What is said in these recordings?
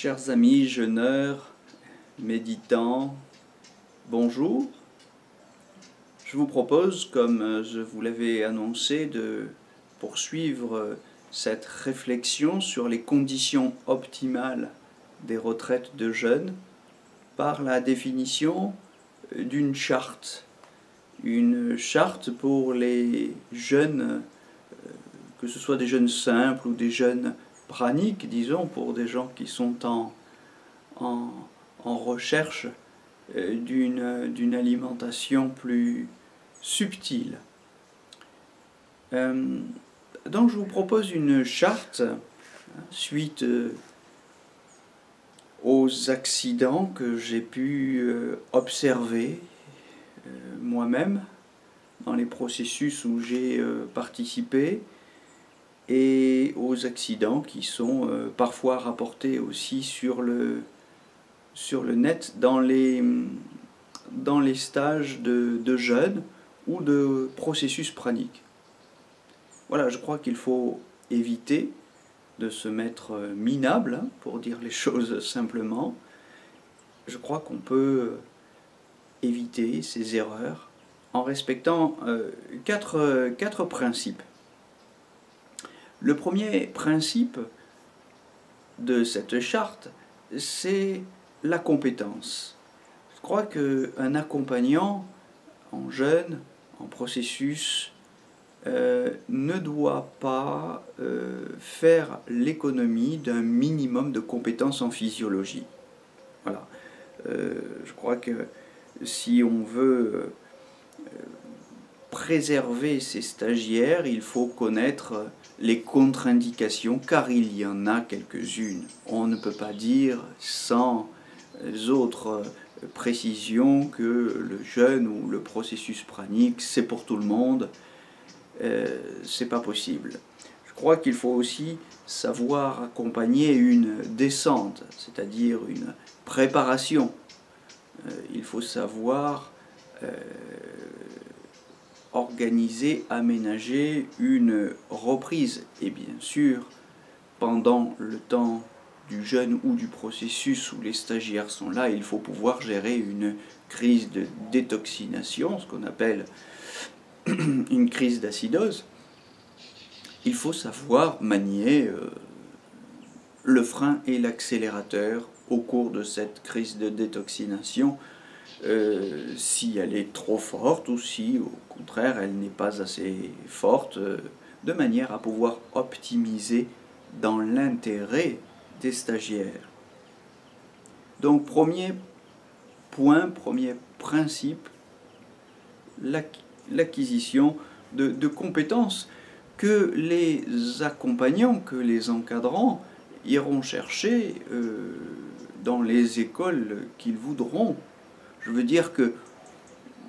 Chers amis jeûneurs, méditants, bonjour. Je vous propose, comme je vous l'avais annoncé, de poursuivre cette réflexion sur les conditions optimales des retraites de jeûne par la définition d'une charte. Une charte pour les jeûnes, que ce soit des jeûnes simples ou des jeûnes praniques, disons, pour des gens qui sont en recherche d'une alimentation plus subtile. Donc je vous propose une charte suite aux accidents que j'ai pu observer moi-même dans les processus où j'ai participé, et aux accidents qui sont parfois rapportés aussi sur le net dans les stages de jeûne ou de processus pranique. Voilà, je crois qu'il faut éviter de se mettre minable, pour dire les choses simplement. Je crois qu'on peut éviter ces erreurs en respectant quatre principes. Le premier principe de cette charte, c'est la compétence. Je crois qu'un accompagnant en jeûne, en processus, ne doit pas faire l'économie d'un minimum de compétences en physiologie. Voilà. Je crois que si on veut préserver ses stagiaires, il faut connaître les contre-indications, car il y en a quelques-unes. On ne peut pas dire sans autres précisions que le jeûne ou le processus pranique, c'est pour tout le monde. C'est pas possible. Je crois qu'il faut aussi savoir accompagner une descente, c'est-à-dire une préparation. Il faut savoir organiser, aménager une reprise. Et bien sûr, pendant le temps du jeûne ou du processus où les stagiaires sont là, il faut pouvoir gérer une crise de détoxination, ce qu'on appelle une crise d'acidose. Il faut savoir manier le frein et l'accélérateur au cours de cette crise de détoxination, si elle est trop forte ou si au contraire elle n'est pas assez forte, de manière à pouvoir optimiser dans l'intérêt des stagiaires. Donc premier point, premier principe, l'acquisition de compétences que les accompagnants, que les encadrants iront chercher dans les écoles qu'ils voudront. Je veux dire que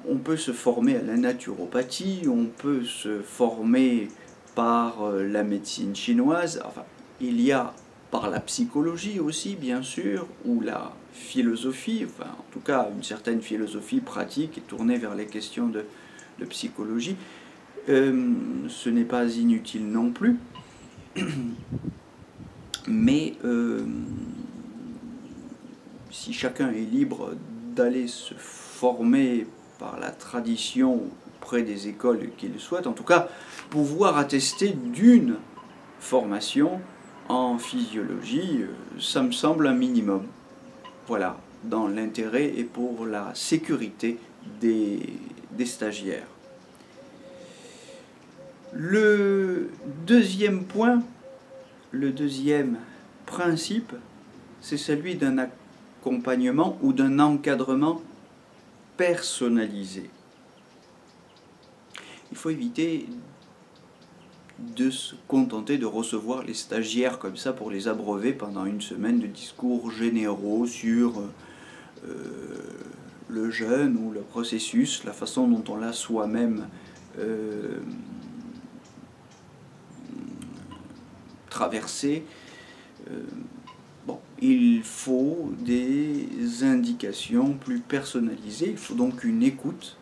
on peut se former à la naturopathie, on peut se former par la médecine chinoise, enfin, il y a par la psychologie aussi, bien sûr, ou la philosophie, enfin, en tout cas, une certaine philosophie pratique et tournée vers les questions de psychologie. Ce n'est pas inutile non plus, mais si chacun est libre d'aller se former par la tradition auprès des écoles qu'il souhaite, en tout cas pouvoir attester d'une formation en physiologie, ça me semble un minimum. Voilà, dans l'intérêt et pour la sécurité des stagiaires. Le deuxième point, le deuxième principe, c'est celui d'un accompagnement ou d'un encadrement personnalisé. Il faut éviter de se contenter de recevoir les stagiaires comme ça pour les abreuver pendant une semaine de discours généraux sur le jeûne ou le processus, la façon dont on l'a soi-même traversé. Bon, il faut des indications plus personnalisées, il faut donc une écoute.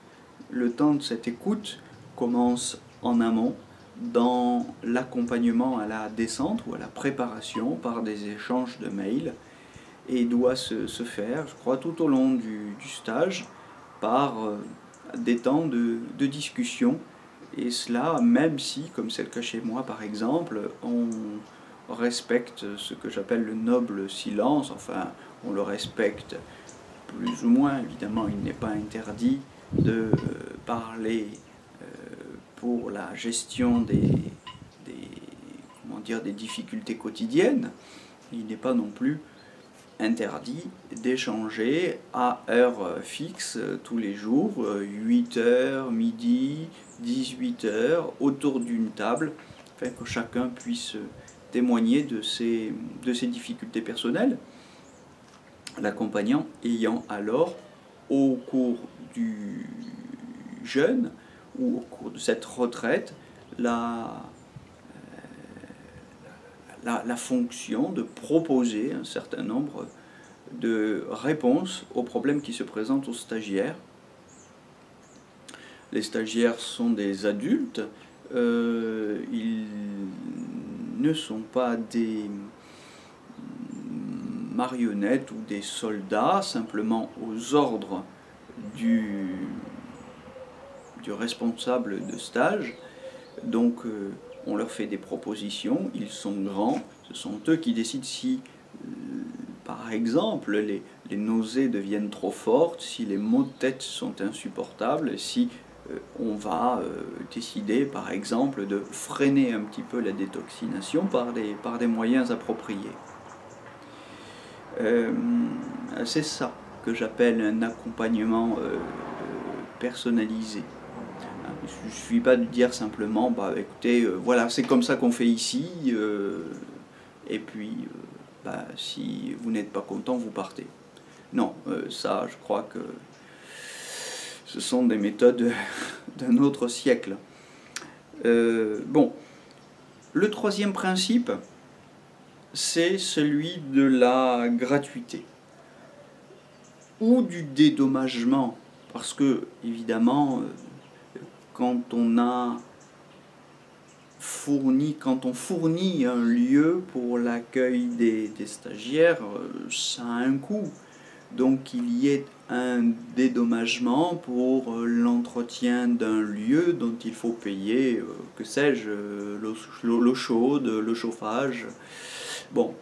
Le temps de cette écoute commence en amont, dans l'accompagnement à la descente ou à la préparation par des échanges de mails, et doit se faire, je crois, tout au long du stage par des temps de discussion. Et cela, même si, comme c'est le cas chez moi par exemple, on respecte ce que j'appelle le noble silence, enfin, on le respecte plus ou moins, évidemment, il n'est pas interdit de parler pour la gestion comment dire, des difficultés quotidiennes. Il n'est pas non plus interdit d'échanger à heure fixe tous les jours, 8 heures, midi, 18 heures, autour d'une table, afin que chacun puisse témoigner de ses difficultés personnelles, l'accompagnant ayant alors, au cours du jeûne ou au cours de cette retraite, la fonction de proposer un certain nombre de réponses aux problèmes qui se présentent aux stagiaires. Les stagiaires sont des adultes, ils ne sont pas des marionnettes ou des soldats simplement aux ordres du responsable de stage. Donc on leur fait des propositions, ils sont grands, ce sont eux qui décident si, par exemple, les nausées deviennent trop fortes, si les maux de tête sont insupportables, si on va décider, par exemple, de freiner un petit peu la détoxination par des moyens appropriés. C'est ça que j'appelle un accompagnement personnalisé. Il ne suffit pas de dire simplement, bah, écoutez, voilà, c'est comme ça qu'on fait ici, et puis, bah, si vous n'êtes pas content, vous partez. Non, ça, je crois que ce sont des méthodes d'un autre siècle. Bon, le troisième principe, c'est celui de la gratuité ou du dédommagement, parce que, évidemment, quand on fournit un lieu pour l'accueil des stagiaires, ça a un coût. Donc qu'il y ait un dédommagement pour l'entretien d'un lieu dont il faut payer, que sais-je, l'eau chaude, le chauffage. Bon,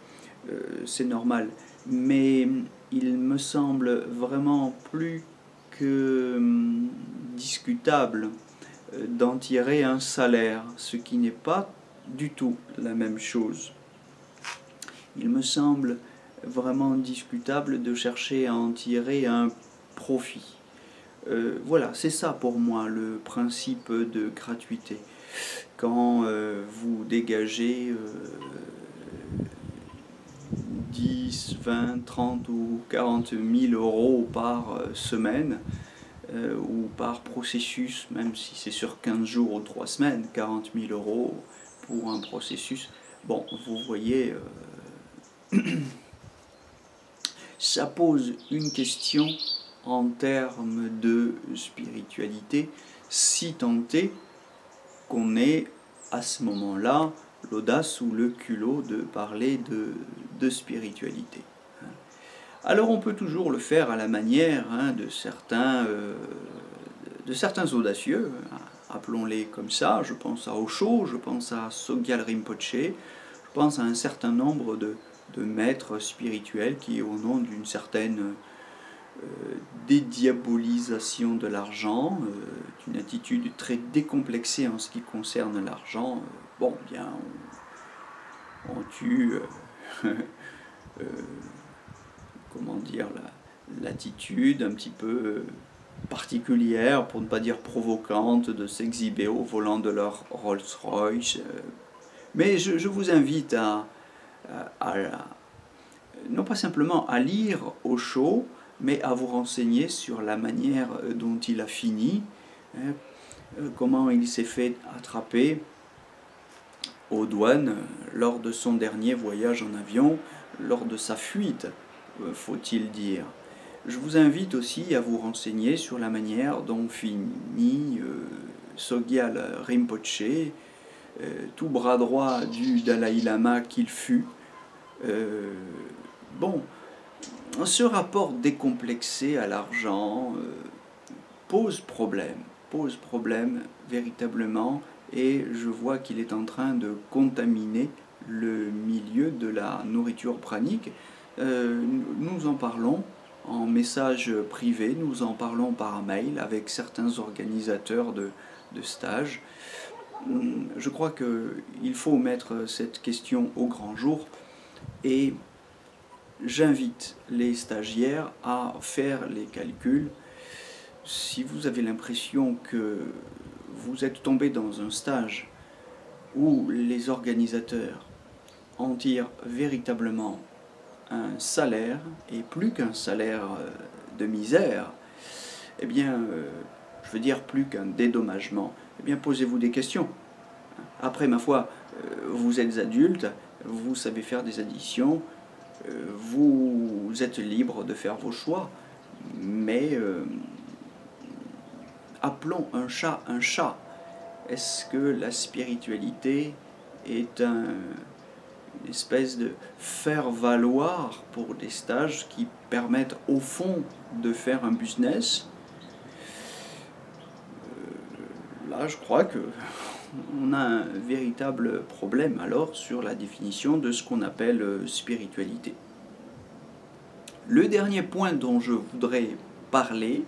c'est normal. Mais il me semble vraiment plus que discutable d'en tirer un salaire, ce qui n'est pas du tout la même chose. Il me semble vraiment discutable de chercher à en tirer un profit. Voilà, c'est ça pour moi le principe de gratuité. Quand vous dégagez 10, 20, 30 ou 40 000 euros par semaine, ou par processus, même si c'est sur 15 jours ou 3 semaines, 40 000 euros pour un processus, bon, vous voyez, ça pose une question en termes de spiritualité, si tant est qu'on ait à ce moment-là l'audace ou le culot de parler de spiritualité. Alors on peut toujours le faire à la manière de certains audacieux, appelons-les comme ça. Je pense à Osho, je pense à Sogyal Rinpoche, je pense à un certain nombre de maîtres spirituels qui, au nom d'une certaine dédiabolisation de l'argent, d'une attitude très décomplexée en ce qui concerne l'argent, bon, bien, on tue... comment dire, l'attitude un petit peu particulière, pour ne pas dire provocante, de s'exhiber au volant de leur Rolls-Royce. Mais je vous invite à non pas simplement à lire Osho, mais à vous renseigner sur la manière dont il a fini, comment il s'est fait attraper aux douanes lors de son dernier voyage en avion, lors de sa fuite, faut-il dire. Je vous invite aussi à vous renseigner sur la manière dont finit Sogyal Rinpoche, tout bras droit du Dalai Lama qu'il fut. Bon, ce rapport décomplexé à l'argent pose problème véritablement, et je vois qu'il est en train de contaminer le milieu de la nourriture pranique. Nous en parlons en message privé, nous en parlons par mail avec certains organisateurs de stages. Je crois qu'il faut mettre cette question au grand jour, et j'invite les stagiaires à faire les calculs. Si vous avez l'impression que vous êtes tombé dans un stage où les organisateurs en tirent véritablement un salaire, et plus qu'un salaire de misère, eh bien, je veux dire plus qu'un dédommagement, eh bien posez-vous des questions. Après, ma foi, vous êtes adulte, vous savez faire des additions, vous êtes libre de faire vos choix, mais appelons un chat un chat. Est-ce que la spiritualité est une espèce de faire-valoir pour des stages qui permettent au fond de faire un business? Là, je crois que on a un véritable problème alors sur la définition de ce qu'on appelle spiritualité. Le dernier point dont je voudrais parler,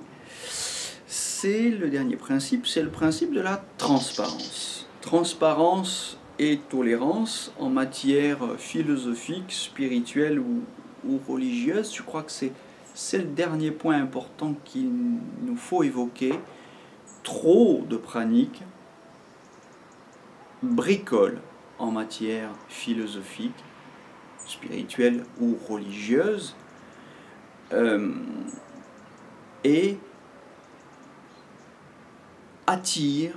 c'est le dernier principe, c'est le principe de la transparence. Transparence et tolérance en matière philosophique, spirituelle ou religieuse. Je crois que c'est le dernier point important qu'il nous faut évoquer. Trop de praniques bricolent en matière philosophique, spirituelle ou religieuse, et attire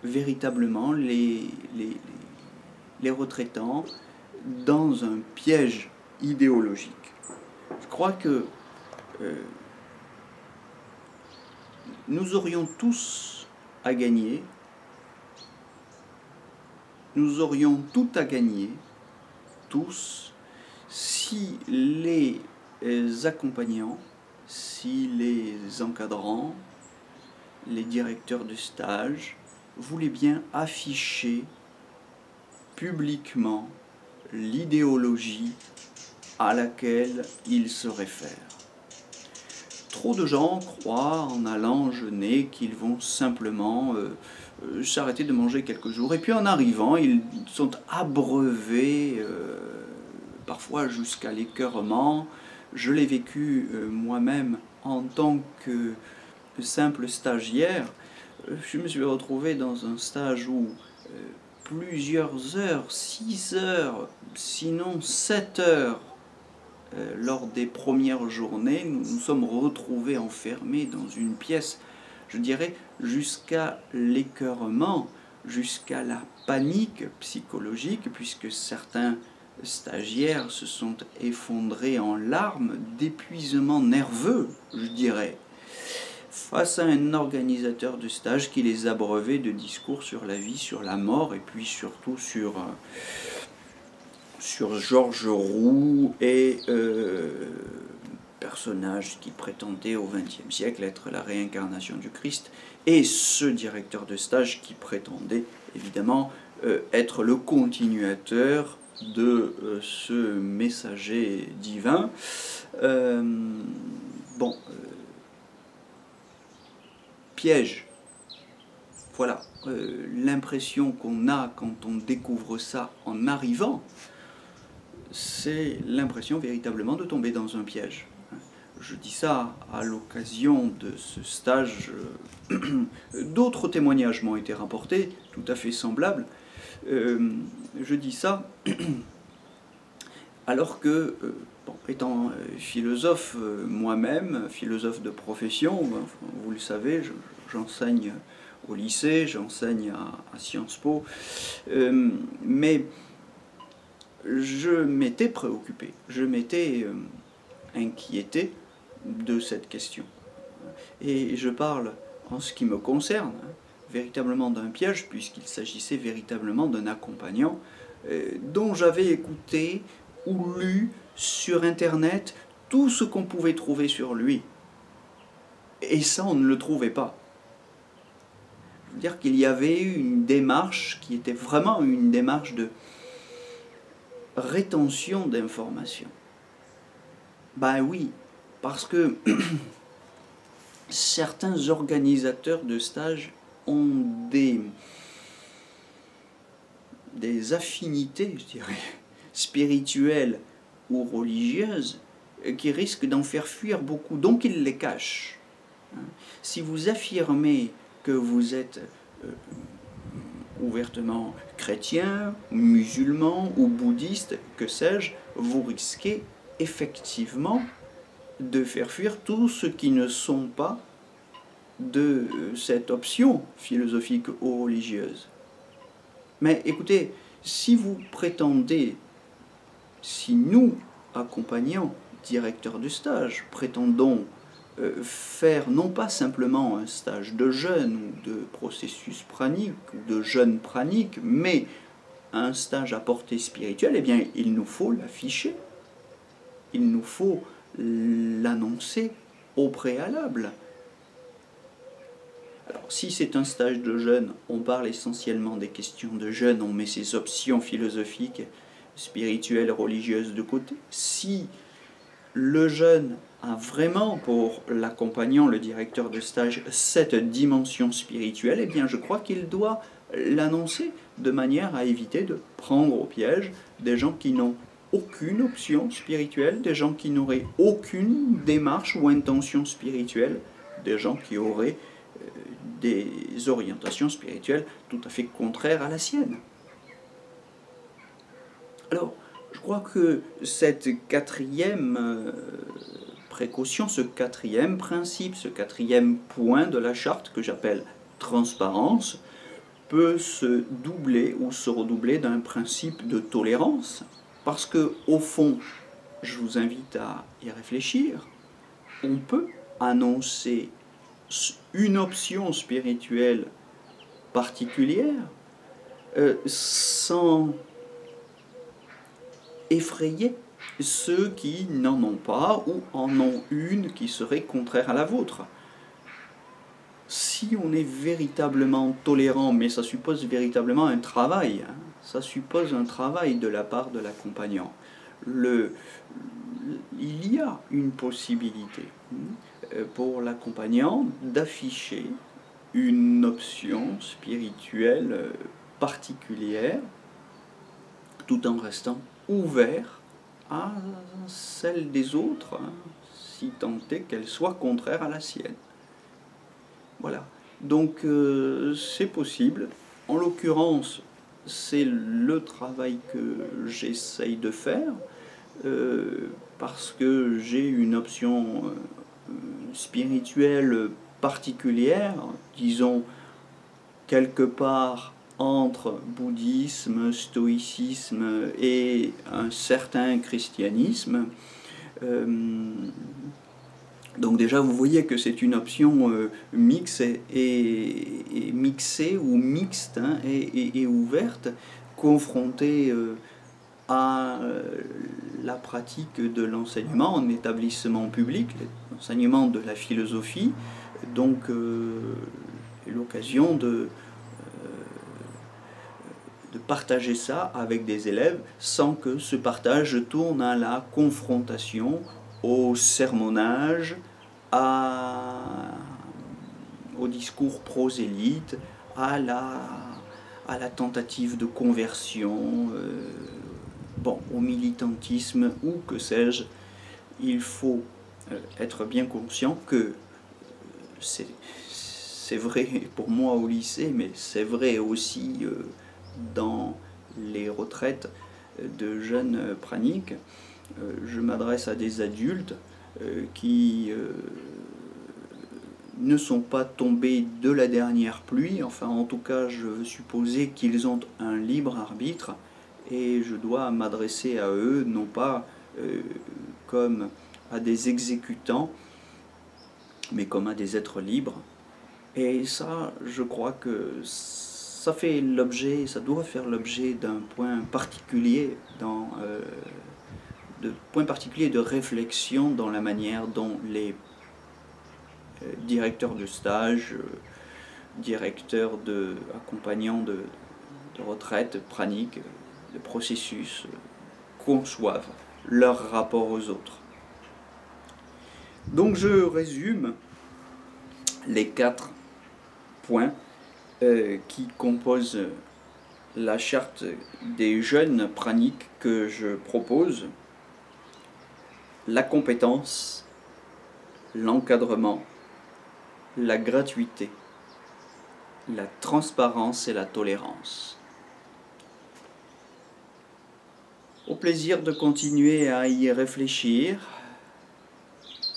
véritablement les retraitants dans un piège idéologique. Je crois que nous aurions tous à gagner, nous aurions tout à gagner, tous, si les accompagnants, si les encadrants, les directeurs de stage voulaient bien afficher publiquement l'idéologie à laquelle ils se réfèrent. Trop de gens croient en allant jeûner qu'ils vont simplement s'arrêter de manger quelques jours, et puis en arrivant ils sont abreuvés parfois jusqu'à l'écœurement. Je l'ai vécu moi-même en tant que simple stagiaire. Je me suis retrouvé dans un stage où plusieurs heures, 6 heures, sinon 7 heures, lors des premières journées, nous nous sommes retrouvés enfermés dans une pièce, je dirais, jusqu'à l'écœurement, jusqu'à la panique psychologique, puisque certains stagiaires se sont effondrés en larmes d'épuisement nerveux, je dirais, face à un organisateur de stage qui les abreuvait de discours sur la vie, sur la mort, et puis surtout sur Georges Roux et personnage qui prétendait au XXe siècle être la réincarnation du Christ, et ce directeur de stage qui prétendait évidemment être le continuateur de ce messager divin. Piège. Voilà, l'impression qu'on a quand on découvre ça en arrivant, c'est l'impression véritablement de tomber dans un piège. Je dis ça à l'occasion de ce stage. D'autres témoignages m'ont été rapportés, tout à fait semblables. Je dis ça alors que, étant philosophe moi-même, philosophe de profession, vous le savez, j'enseigne au lycée, j'enseigne à Sciences Po, mais je m'étais préoccupé, je m'étais inquiété de cette question. Et je parle, en ce qui me concerne, véritablement d'un piège, puisqu'il s'agissait véritablement d'un accompagnant dont j'avais écouté ou lu sur Internet tout ce qu'on pouvait trouver sur lui. Et ça, on ne le trouvait pas. Je veux dire qu'il y avait une démarche qui était vraiment une démarche de rétention d'informations. Ben oui, parce que certains organisateurs de stages ont des affinités, je dirais, spirituelles ou religieuses qui risquent d'en faire fuir beaucoup, donc ils les cachent. Si vous affirmez que vous êtes ouvertement chrétien, musulman ou bouddhiste, que sais-je, vous risquez effectivement de faire fuir tous ceux qui ne sont pas de cette option philosophique ou religieuse. Mais écoutez, si vous prétendez, si nous, accompagnants, directeurs de stage, prétendons faire non pas simplement un stage de jeûne ou de processus pranique ou de jeûne pranique, mais un stage à portée spirituelle, eh bien il nous faut l'afficher, il nous faut l'annoncer au préalable. Alors, si c'est un stage de jeûne, on parle essentiellement des questions de jeûne, on met ces options philosophiques, spirituelles, religieuses de côté. Si le jeûne a vraiment pour l'accompagnant, le directeur de stage, cette dimension spirituelle, eh bien je crois qu'il doit l'annoncer de manière à éviter de prendre au piège des gens qui n'ont aucune option spirituelle, des gens qui n'auraient aucune démarche ou intention spirituelle, des gens qui auraient des orientations spirituelles tout à fait contraires à la sienne. Alors, je crois que cette quatrième précaution, ce quatrième principe, ce quatrième point de la charte que j'appelle transparence, peut se doubler ou se redoubler d'un principe de tolérance, parce que au fond, je vous invite à y réfléchir, on peut annoncer une option spirituelle particulière sans effrayer ceux qui n'en ont pas ou en ont une qui serait contraire à la vôtre. Si on est véritablement tolérant, mais ça suppose véritablement un travail, ça suppose un travail de la part de l'accompagnant. Il y a une possibilité pour l'accompagnant d'afficher une option spirituelle particulière tout en restant ouvert à celle des autres, si tant est qu'elle soit contraire à la sienne. Voilà, donc c'est possible. En l'occurrence, c'est le travail que j'essaye de faire, parce que j'ai une option spirituelle particulière, disons quelque part entre bouddhisme, stoïcisme et un certain christianisme. Donc déjà, vous voyez que c'est une option mixée ou mixte et ouverte, confrontée à la pratique de l'enseignement en établissement public, l'enseignement de la philosophie, donc l'occasion de partager ça avec des élèves sans que ce partage tourne à la confrontation, au sermonnage, au discours prosélyte, à la tentative de conversion, au militantisme ou que sais-je. Il faut être bien conscient que c'est vrai pour moi au lycée, mais c'est vrai aussi dans les retraites de jeunes praniques. Je m'adresse à des adultes qui ne sont pas tombés de la dernière pluie, enfin en tout cas je veux supposer qu'ils ont un libre arbitre et je dois m'adresser à eux non pas comme à des exécutants mais comme à des êtres libres. Et ça, je crois que ça fait l'objet, ça doit faire l'objet d'un point particulier points particuliers de réflexion dans la manière dont les directeurs de stage, directeurs accompagnants de retraite, praniques, de processus, conçoivent leur rapport aux autres. Donc je résume les 4 points qui composent la charte des jeunes praniques que je propose: la compétence, l'encadrement, la gratuité, la transparence et la tolérance. Au plaisir de continuer à y réfléchir.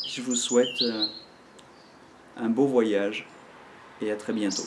Je vous souhaite un beau voyage et à très bientôt.